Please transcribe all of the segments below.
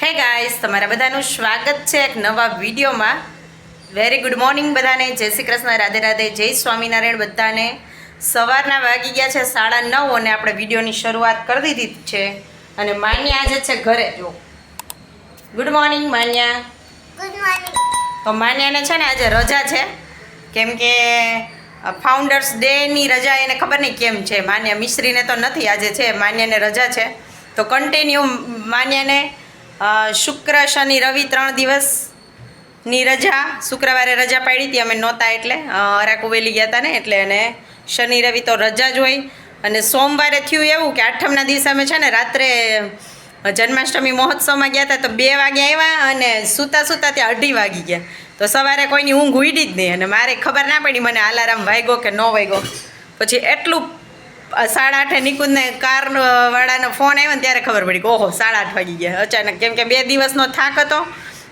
હે ગાઈસ, તમારા બધાનું સ્વાગત છે એક નવા વિડીયોમાં. વેરી ગુડ મોર્નિંગ બધાને. જય શ્રી કૃષ્ણ, રાધે રાધે, જય સ્વામિનારાયણ બધાને. સવારના વાગી ગયા છે 9:30 અને આપણે વિડીયોની શરૂઆત કરી દીધી છે. અને માન્યા આજે છે ઘરે. જો good morning Manya. Good morning. તો માન્યાને છે ને આજે રજા છે, કેમ કે ફાઉન્ડર્સ ડેની રજા એને ખબર નહીં કેમ છે. માન્યા મિશ્રીને તો નથી, આજે છે માન્યાને રજા છે. તો કન્ટિન્યુ માન્યાને શુક્ર શનિ રવિ 3 દિવસની રજા. શુક્રવારે રજા પાડી હતી અમે નહોતા એટલે અરાકુવેલી ગયા હતા ને એટલે, અને શનિ રવિ તો રજા જ હોય. અને સોમવારે થયું એવું કે આઠમના દિવસે અમે છે ને રાત્રે જન્માષ્ટમી મહોત્સવમાં ગયા હતા. તો 2 વાગે આવ્યા અને સૂતા સૂતા ત્યાં 2:30 વાગી ગયા. તો સવારે કોઈની ઊંઘ ઉડી જ નહીં, અને મારે ખબર ના પડી મને અલાર્મ વાગ્યો કે ન વાગ્યો. પછી એટલું 8:30 નિકુંજને કાર વાળાનો ફોન આવ્યો ને ત્યારે ખબર પડી કે ઓહો 8:30 વાગી ગયા અચાનક. કેમ કે 2 દિવસનો થાક હતો,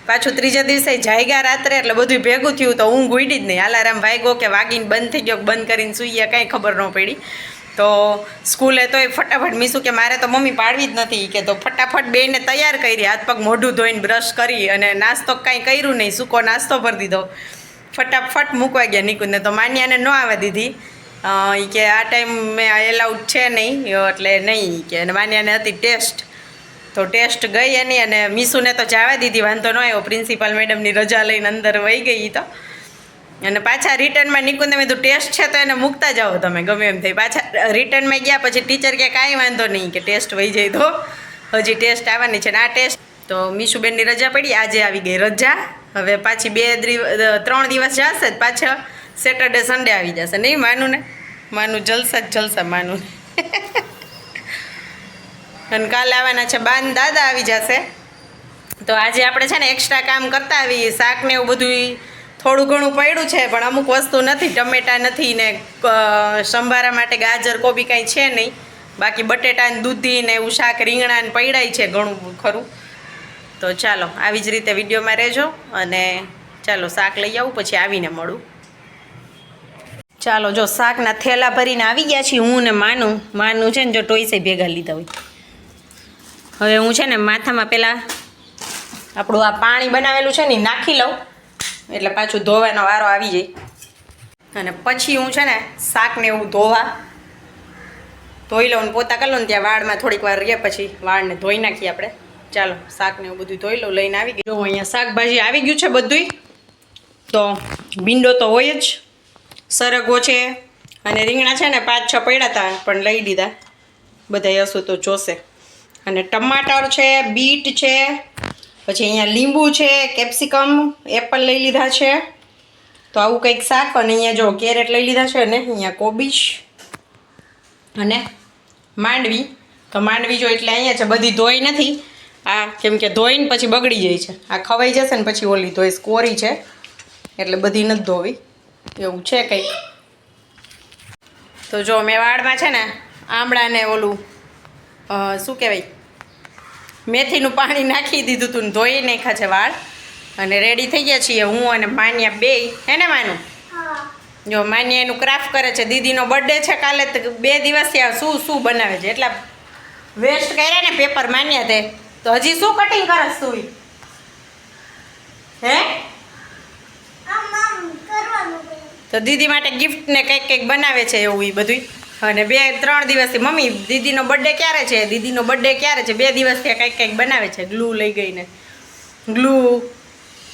પાછું ત્રીજા દિવસે જાગ્યા રાત્રે એટલે બધું ભેગું થયું. તો ઊંઘ ઉડી જ નહીં. અલાર્મ વાગ્યો કે વાગીને બંધ થઈ ગયો, બંધ કરીને સૂઈ ગયા, કાંઈ ખબર ન પડી. તો સ્કૂલે તો એ ફટાફટ મીસું કે મારે તો મમ્મી પાડવી જ નથી, કે તો ફટાફટ બેને તૈયાર કરી, હાથ પગ મોઢું ધોઈને બ્રશ કરી અને નાસ્તો કાંઈ કર્યું નહીં, સૂકો નાસ્તો ભરી દીધો. ફટાફટ મૂકવા ગયા નિકુંજને. તો માન્યાને ન આવવા દીધી, એ કે આ ટાઈમ મેં એલાઉડ છે નહીં એટલે નહીં કે. અને માન્યાને હતી ટેસ્ટ, તો ટેસ્ટ ગઈ એની, અને મીસુને તો જવા દીધી, વાંધો ન આવ્યો. પ્રિન્સિપાલ મેડમની રજા લઈને અંદર વહી ગઈ. તો અને પાછા રિટર્નમાં નિકુંજને મેં કીધું ટેસ્ટ છે તો એને મૂકતા જાઓ તમે ગમે એમ થઈ. પાછા રિટર્નમાં ગયા પછી ટીચર કે કાંઈ વાંધો નહીં, કે ટેસ્ટ વહી જાય તો હજી ટેસ્ટ આવવાની છે. ને આ ટેસ્ટ તો મીશુબેનની રજા પડી, આજે આવી ગઈ રજા. હવે પાછી 3 દિવસ જશે, પાછા સેટરડે સન્ડે આવી જશે. નહીં માનું ને, માનું જલસા જ જલસા માનું. અને કાલે આવવાના છે બાન દાદા આવી જશે. તો આજે આપણે છે ને એક્સ્ટ્રા કામ કરતા આવી. શાક ને એવું બધું થોડું ઘણું પડ્યું છે, પણ અમુક વસ્તુ નથી. ટમેટા નથી ને સંભારા માટે ગાજર કોબી કાંઈ છે નહીં. બાકી બટેટા ને દૂધી ને એવું શાક રીંગણા ને પૈડાય છે ઘણું ખરું. તો ચાલો આવી જ રીતે વિડીયોમાં રહેજો, અને ચાલો શાક લઈ આવું પછી આવીને મળું. ચાલો જો શાકના થેલા ભરીને આવી ગયા છીએ હું ને માનું છે ને જો ટોયસે ભેગા લીધા હોય. હવે હું છે ને માથામાં પહેલાં આપણું આ પાણી બનાવેલું છે ને નાખી લઉં, એટલે પાછું ધોવાનો વારો આવી જાય. અને પછી હું છે ને શાકને એવું ધોઈ લઉં ને પોતા કરી લઉં ને ત્યાં વાળમાં થોડીક વાર રહીએ, પછી વાળને ધોઈ નાખીએ આપણે. ચાલો શાકને એવું બધું ધોઈ લઉં, લઈને આવી ગયું. અહીંયા શાકભાજી આવી ગયું છે બધુંય. તો ભીંડો તો હોય જ, સરગવો છે, અને રીંગણા છે ને 5-6 પડ્યા હતા પણ લઈ લીધા, બધા હશું તો જોશે. અને ટમાટર છે, બીટ છે, પછી અહીંયા લીંબુ છે, કેપ્સિકમ, એપલ લઈ લીધા છે. તો આવું કંઈક શાક. અને અહીંયા જો કેરેટ લઈ લીધા છે, અને અહીંયા કોબીજ અને માંડવી. તો માંડવી જો એટલે અહીંયા છે, બધી ધોઈ નથી આ, કેમ કે ધોઈને પછી બગડી જાય છે. આ ખવાઈ જશે ને પછી ઓલી ધોઈશ, કોરી છે એટલે બધી નથી ધોવી, એવું છે કંઈક. તો જો મેં વાળમાં છે ને આમળાને ઓલું શું કહેવાય મેથીનું પાણી નાખી દીધું હતું ને ધોઈ નાખ્યા છે વાળ. અને રેડી થઈ ગયા છીએ હું અને માન્યા બે. હે ને માનું? જો માન્યા એનું ક્રાફ્ટ કરે છે. દીદીનો બર્થડે છે કાલે, 2 દિવસથી આ શું બનાવે છે. એટલા વેસ્ટ કર્યા ને પેપર માન્યા તે. તો હજી શું કટિંગ કરસ તું? હે તો દીદી માટે ગિફ્ટ ને કંઈક બનાવે છે એવું એ બધું. અને 2-3 દિવસથી મમ્મી દીદીનો બર્થડે ક્યારે છે, દીદીનો બર્થડે ક્યારે છે, 2 દિવસથી કંઈક બનાવે છે. ગ્લુ લઈ ગઈને, ગ્લુ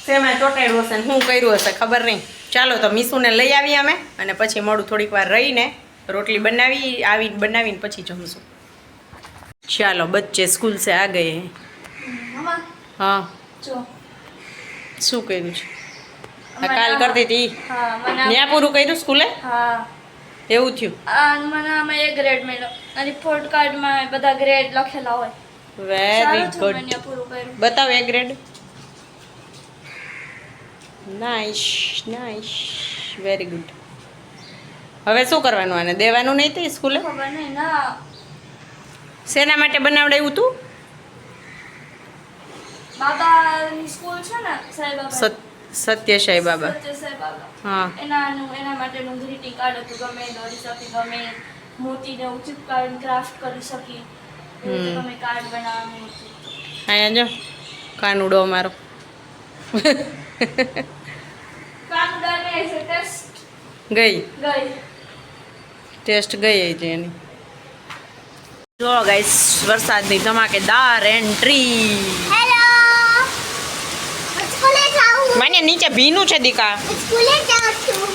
શેમાં ચોટાડ્યું હશે ને શું કર્યું હશે ખબર નહીં. ચાલો તો મીસુને લઈ આવીએ અમે, અને પછી મળું થોડીક વાર રહીને. રોટલી બનાવીને પછી જમશું. ચાલો બચ્ચે સ્કૂલ સે આ ગયે. હા શું કર્યું છે? કાલ કરતી હતી ત્યાં પૂરું કર્યું સ્કૂલે? એવું થયું? મને આમાં એક ગ્રેડ મળ્યો. રિપોર્ટ કાર્ડમાં બધા ગ્રેડ લખેલા હોય. Very good. બતાવ એક ગ્રેડ. Nice very good. હવે શું કરવાનું? આને દેવાનું નહીં તે સ્કૂલે? ખબર નહીં ના. શેના માટે બનાવડાવ્યું તું? બાબાની સ્કૂલ છે ને સાઈબાબા. સત્ય સાઈ બાબા. હા એના માટેનું ગ્રીટિંગ કાર્ડ હતું. ગમે દોરી શકી, ગમે મોતીને ચિપકાવીને ક્રાફ્ટ કરી શકી, તમે કાર્ડ બનાવવાનું હતું. અહીંયા જો કાનુડો અમારો કાનુડાને એસે ટેસ્ટ ગઈ ગઈ. ટેસ્ટ ગઈ છે એની. જો ગાઈસ વરસાદની ધમાકેદાર એન્ટ્રી. હેલો સ્કૂલે જાઉં માને નીચે ભીનું છે દીકા. સ્કૂલે જાઉં છું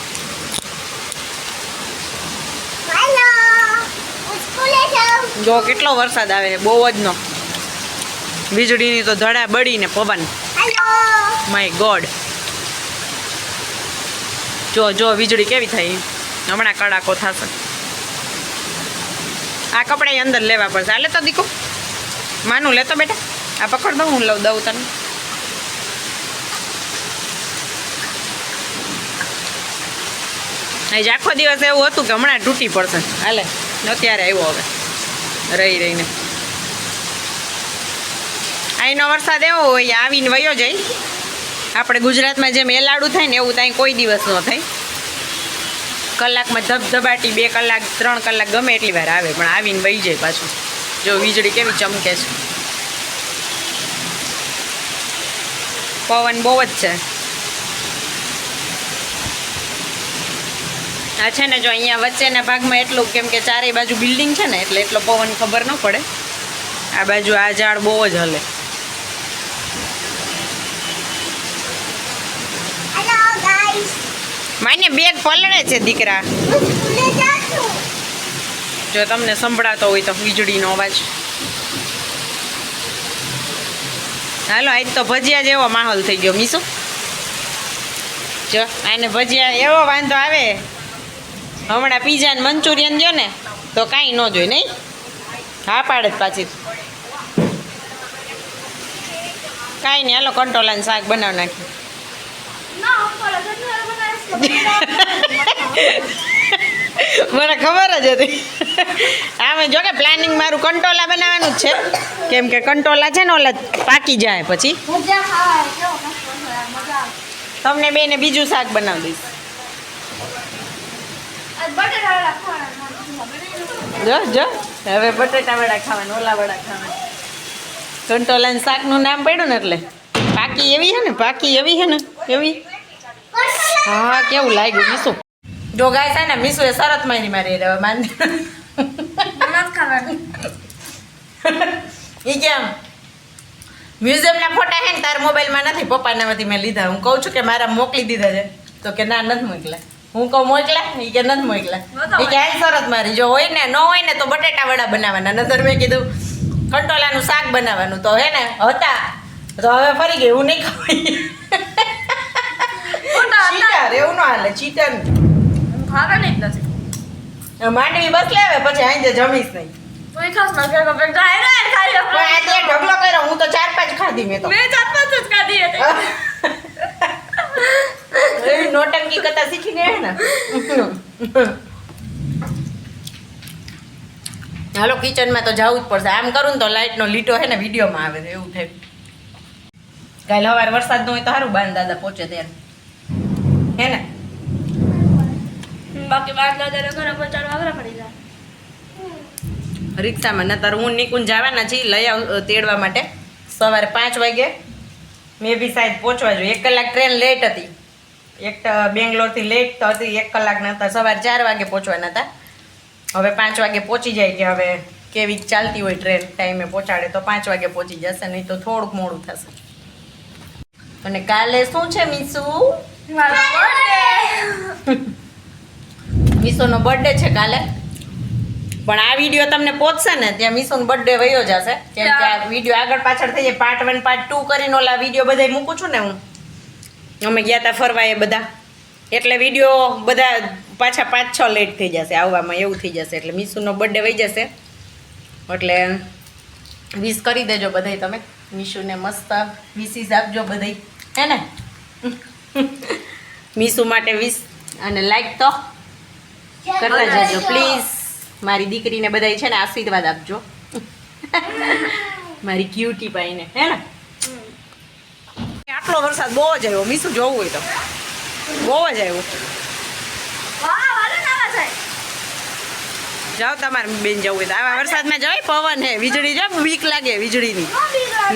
હેલો સ્કૂલે જાઉં જો કેટલો વરસાદ આવે છે, બહુ જ નો. વીજળીની તો ધડા બળી ને પવન. Hello my God. જો જો વીજળી કેવી થઈ, હમણાં કડાકો થશે. આ કપડા અંદર લેવા પડશે. હાલે તો દીકો માનું લેતો બેટા. આ પકડ દઉં, હું લઉં દઉં તને. આજે આખો દિવસ એવું હતું કે હમણાં તૂટી પડશે. હાલે અત્યારે આવ્યો હવે રહી રહીને. અહીંનો વરસાદ એવો હોય આવીને વયો જાય. આપણે ગુજરાતમાં જેમ એલાડું થાય ને એવું ત્યાં કોઈ દિવસ ન થાય. કલાકમાં ધબધબાટી 2 કલાક 3 કલાક ગમે એટલી વાર આવે પણ આવીને વહી જાય પાછું. જો વીજળી કેવી ચમકે છે, પવન બહુ જ છે. આ છે ને જો અહીંયા વચ્ચેના ભાગમાં એટલું, કેમ કે ચારેય બાજુ બિલ્ડિંગ છે ને એટલે એટલો પવન ખબર ન પડે. આ બાજુ આ ઝાડ બહુ જ હલે. હેલો ગાઈસ માન્ય બેગ પલળે છે દીકરા. સ્કૂલે જાઉં છું જો તમને સંભળાતો હોય તો વીજળીનો અવાજ. હાલો આજ તો ભજીયા જેવો માહોલ થઈ ગયો મીસુ. જો આને ભજીયા એવો વાંધો આવે. હમણાં પીઝા ને મંચુરિયન દો ને તો કાંઈ ન જોઈ નહીં. હા પાડે જ પાછી. કાંઈ નહીં હાલો કંટોલાનું શાક બનાવી નાખી. ના હું કોલા ઘરનું બનાવીશ મને ખબર જ હતી. આમે જો કે પ્લાનિંગ મારું કંટોલા બનાવવાનું જ છે. કેમ કે કંટોલા છે ને ઓલા પાકી જાય પછી મજા ખાવા કેવો મસ્ત હોય મજા આવે. તમને બેને બીજું શાક બનાવી દઈશ. આજ બટેટા વાળા ખાવાના જો જો હવે બટેટા વડા ખાવાના, ઓલા વડા ખાવાના. કંટોલાનું શાકનું નામ પડ્યું ને એટલે પાકી એવી છે ને, પાકી એવી છે ને એવી. હા કેવું લાગ્યું મીસુ. જો ગાય છે ને મીસુએ શરત મારી મારી હવે માન નથી ખાવાનું. એ કેમ મ્યુઝિયમના ફોટા છે ને તારા મોબાઈલમાં નથી, પપ્પાનામાંથી મેં લીધા. હું કહું છું કે મારા મોકલી દીધા છે તો કે ના નથી મોકલ્યા. હું કહું મોકલા, એ કે નથી મોકલા. એ કે આ શરત મારી જો હોય ને ન હોય ને તો બટેટા વડા બનાવવાના, નતર મેં કીધું કંટોલાનું શાક બનાવવાનું. તો હે ને હતા તો હવે ફરી ગઈ. હું નહીં ખાવી. ચીટર એવું ન હાલે, ચીટર ખાવાની જ નથી. માંડવી બસ લેવે પછી આજે જમીશ નહીં. કોઈ ખાસ ના ભેગો ભેગ જાય ને ખાઈ લે. પણ આજે ઢગલો કર્યો, હું તો 4-5 ખાધી મેં તો. મેં 4-5 જ ખાધી હતી. એવી નોટંકી કરતા શીખીને હે ને. હાલો કિચનમાં તો જવું જ પડશે. આમ કરું ને તો લાઈટનો લીટો હે ને વિડીયોમાં આવે છે એવું થાય. કાલે સવારે વરસાદ ન હોય તો સારું બાન દાદા પહોંચે ત્યારે હે ને. બાકી બાર દાદા ઘરે પહોંચાડવા આગળ પડી જાય. રિક્ષામાં નતર હું નીકુન જવાના છીએ લઈ આવ તેડવા માટે. સવારે 5 વાગે મેં બી સાહેબ પહોંચવા જોઈએ. 1 કલાક ટ્રેન લેટ હતી. એક બેંગ્લોરથી લેટ તો હતી, 1 કલાક નતા. સવારે 4 વાગે પહોંચવાના હતા. હવે 5 વાગે પહોંચી જાય કે હવે કેવી ચાલતી હોય ટ્રેન ટાઈમે પહોંચાડે તો 5 વાગે પહોંચી જશે, નહીં તો થોડુંક મોડું થશે. અને કાલે શું છે મીસુ? મારો બર્થડે. મીસુનો બર્થડે છે કાલે. પણ આ વિડીયો તમને પહોંચશે ને ત્યાં મીસુનો બર્થડે વયો જશે. કેમ કે આ વિડીયો આગળ પાછળ થઈ જાય. પાર્ટ 1 પાર્ટ 2 કરીને ઓલા વિડીયો બધા મૂકું છું ને હું. અમે ગયા હતા ફરવા એ બધા, એટલે વિડીયો બધા પાછા 5-6 લેટ થઈ જશે આવવામાં, એવું થઈ જશે. એટલે મીસુનો બર્થડે વહી જશે એટલે વિશ કરી દેજો બધાય તમે. મીશુને મસ્ત વિશીસ આપજો બધાય હે ને. મીસુ માટે વિશ અને લાઈક તો કરતા જજો પ્લીઝ. મારી દીકરીને બધાય છે ને આશીર્વાદ આપજો. મારી ક્યુટી પાઈને હે ને. આટલો વરસાદ બહુ જ આવ્યો મીસુ, જોવું હોય તો બહુ જ આવ્યો. વાહ વાલે નાવા જાય. જાઓ તમારે બેન જવું હોય તો આવા વરસાદમાં જવાય. પવન હે, વીજળી જો બીક લાગે વીજળીની.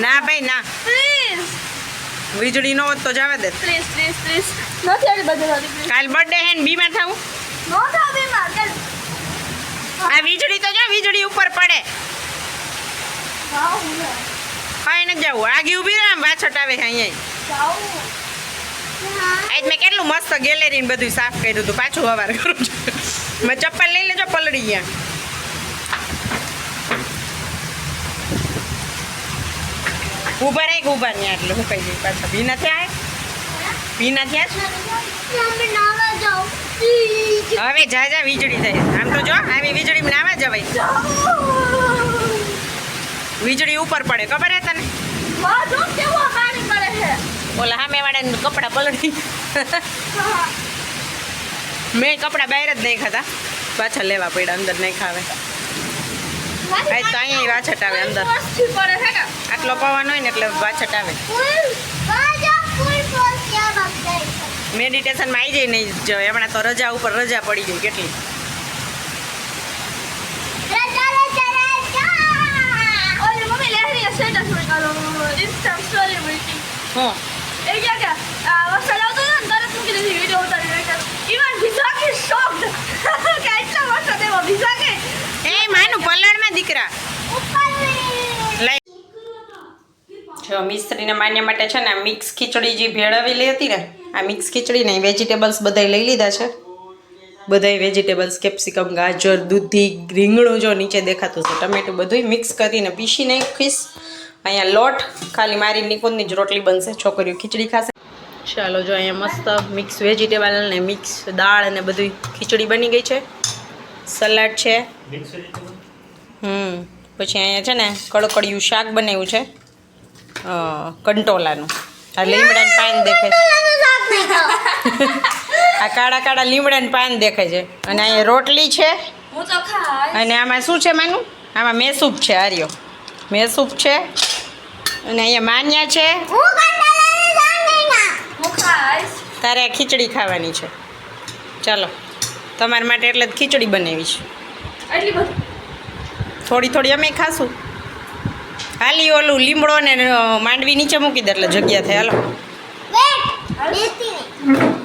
ના ભાઈ ના, પ્લીઝ પ્લીઝ વીજળી ન હોત તો જવા દે. પ્લીઝ પ્લીઝ પ્લીઝ નથી આવી બધે પ્લીઝ કાલ બર્થડે હે ને બીમાર થાવું. નો થાવ બીમાર ચાલ આ વીજળી તો જો વીજળી ઉપર પડે. જાઉં ને હા એને જવું આગી ઊભી રહે આમ વાછટ આવે છે અહીંયા. જાઉં આજ મેં કેટલું મસ્ત ગેલેરી ને બધું સાફ કર્યું હતું. પાછું હવાર કરું છું. મેં ચપ્પલ લઈ લેજો પલળી ગયા. ઊભા રહે ઊભા નહીં એટલે હું કહી દઈ પાછા ભીના થયા ભીના થયા છે. મમ્મી નાવા જાઉં પ્લીઝ હવે જા જા વીજળી થાય. આમ તો જો આવી વીજળી નાવા જવાય. વીજળી ઉપર પડે ખબર હે તને. વાહ જો કેવો પાણી પડે છે ઓલા સામે વાળાને કપડાં પલળી. મેં કપડાં બહાર જ નહીં ખાતા પાછા લેવા પડ્યા અંદર નહીં ખાવે. આજ તો અહીંયા વાછટ આવે અંદર. મસ્તી પડે છે કે આટલો પવન હોય ને એટલે વાછટ આવે. ફૂલ બાજા ફૂલ ફૂલ ક્યાં બગડાય છે મેડિટેશનમાં આવી જાય નહીં જવાય. હમણાં તો રજા ઉપર રજા પડી ગઈ કેટલી. રજા ઓલી મમ્મી લહેરી સ્ટેટસ મૂક્યો ઇન્સ્ટા સ્ટોરી મૂકી હું એ કે વરસાદ આવતો હતો ને તરત મૂકી દીધી વિડીયો ઉતારી ઇવન વિઝા કે શોક્ડ કે એટલા વરસાદ એવો વિઝા કે એ માનું પલળમાં દીકરા ઉપર લઈ જો મિસ્ત્રીને માન્ય માટે છે ને આ મિક્સ ખીચડી જે ભેળવેલી હતી ને આ મિક્સ ખીચડી ને વેજીટેબલ્સ બધાય લઈ લીધા છે. બધાય વેજીટેબલ્સ કેપ્સિકમ ગાજર દૂધી રીંગણું જો નીચે દેખાતું છે ટમેટું બધું મિક્સ કરીને પીસી નાખીશ. અહીંયા લોટ ખાલી મારી નિકુંજની જ રોટલી બનશે. છોકરીઓ ખીચડી ખાશે. ચાલો જો અહીંયા મસ્ત મિક્સ વેજીટેબલ ને મિક્સ દાળ અને બધું ખીચડી બની ગઈ છે. સલાડ છે. પછી અહીંયા છે ને કડકડિયું શાક બનાવ્યું છે કંટોલાનું. આ લીમડાનું પાન દેખાય છે. આ કાળા કાળા લીમડાનું પાન દેખાય છે. અને અહીંયા રોટલી છે. હું તો ખાઈ અને આમાં શું છે માનું આમાં મેસૂપ છે. આર્યો મેસૂપ છે. અને અહીંયા માન્યા છે. હું કંટાળાને જાણીના હું ખાઈશ તારે ખીચડી ખાવાની છે. ચાલો તમારા માટે એટલે જ ખીચડી બનાવી છે. એટલી બધી થોડી થોડી અમે ખાશું. હાલી ઓલું લીમડો ને માંડવી નીચે મૂકી દે એટલે જગ્યા થાય. હાલો વેટ બેસતી નહીં